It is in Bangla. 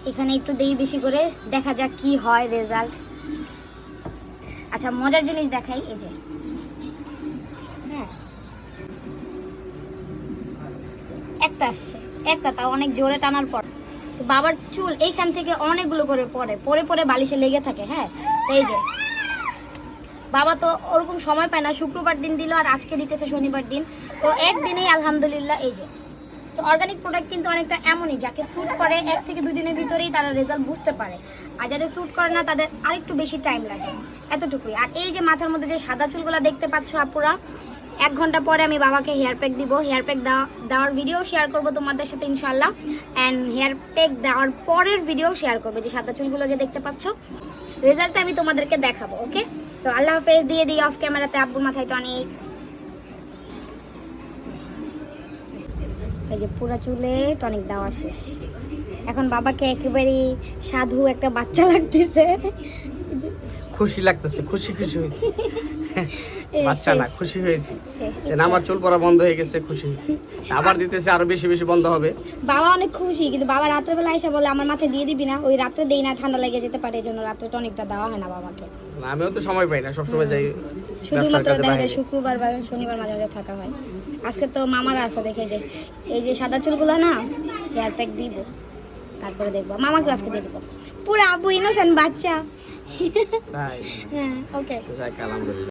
এখানে একটু দেই বেশি করে, দেখা যাক কি হয় রেজাল্ট। আচ্ছা মজার জিনিস দেখাই, এই যে হ্যাঁ একটা আসছে, একটা তাও অনেক জোরে টানার পর। তো বাবার চুল এইখান থেকে অনেকগুলো করে পরে পরে বালিশে লেগে থাকে। হ্যাঁ এই যে বাবা তো ওরকম সময় পায় না, শুক্রবার দিন দিল আর আজকে দিতেছে শনিবার দিন, তো একদিনেই আলহামদুলিল্লাহ। এই যে সো অর্গানিক প্রোডাক্ট কিন্তু অনেকটা এমনই, যাকে স্যুট করে 1 থেকে 2 দিনের ভিতরেই তারা রেজাল্ট বুঝতে পারে, আর যাদের স্যুট করে না তাদের আরেকটু বেশি টাইম লাগে, এতটুকুই। আর এই যে মাথার মধ্যে যে সাদা চুলগুলো দেখতে পাচ্ছ আপুরা, 1 ঘন্টা পরে আমি বাবাকে হেয়ার প্যাক দিব। হেয়ার প্যাক দেওয়ার ভিডিও শেয়ার করবো তোমাদের সাথে ইনশাল্লাহ, অ্যান্ড হেয়ার প্যাক দেওয়ার পরের ভিডিও শেয়ার করবো, যে সাদা চুলগুলো যে দেখতে পাচ্ছ রেজাল্টটা আমি তোমাদেরকে দেখাবো। ওকে, সো আল্লাহ হাফেজ দিয়ে দিই অফ ক্যামেরাতে আব্বুর মাথায় টনিক। এই যে পুরো চুলে টনিক দেওয়া শেষ, এখন বাবাকে একেবারে সাধু একটা বাচ্চা লাগতেছে, খুশি লাগতেছে, খুশি খুশি হয়েছে। বাচ্চা না, খুশি হয়েছি যে আমার চুল পড়া বন্ধ হয়ে গেছে, খুশি হয়েছি। আবার দিতেছে, আরো বেশি বেশি বন্ধ হবে। বাবা অনেক খুশি, কিন্তু বাবা রাত্রেবেলা এসে বলে আমার মাথায় দিয়ে দিবি না, ওই রাত্রে দেই না, ঠান্ডা লেগে যেতে পারে, এই জন্য রাত্রে টনিকটা দেওয়া হয় না বাবাকে। আমিও তো সময় পাই না, সবসময় যাই শুধুমাত্র দেখা যায় শুক্রবার বা শনিবার মাঝে মাঝে থাকা হয়। আজকে তো মামারা আছে, দেখে যে এই যে সাদা চুলগুলো না হেয়ার প্যাক দিব, তারপরে দেখবো মামাকে আজকে দিয়ে দেবো। পুরো আবু ইনোসেন্ট বাচ্চা। তাই হ্যাঁ ওকে। যাক আলহামদুলিল্লাহ।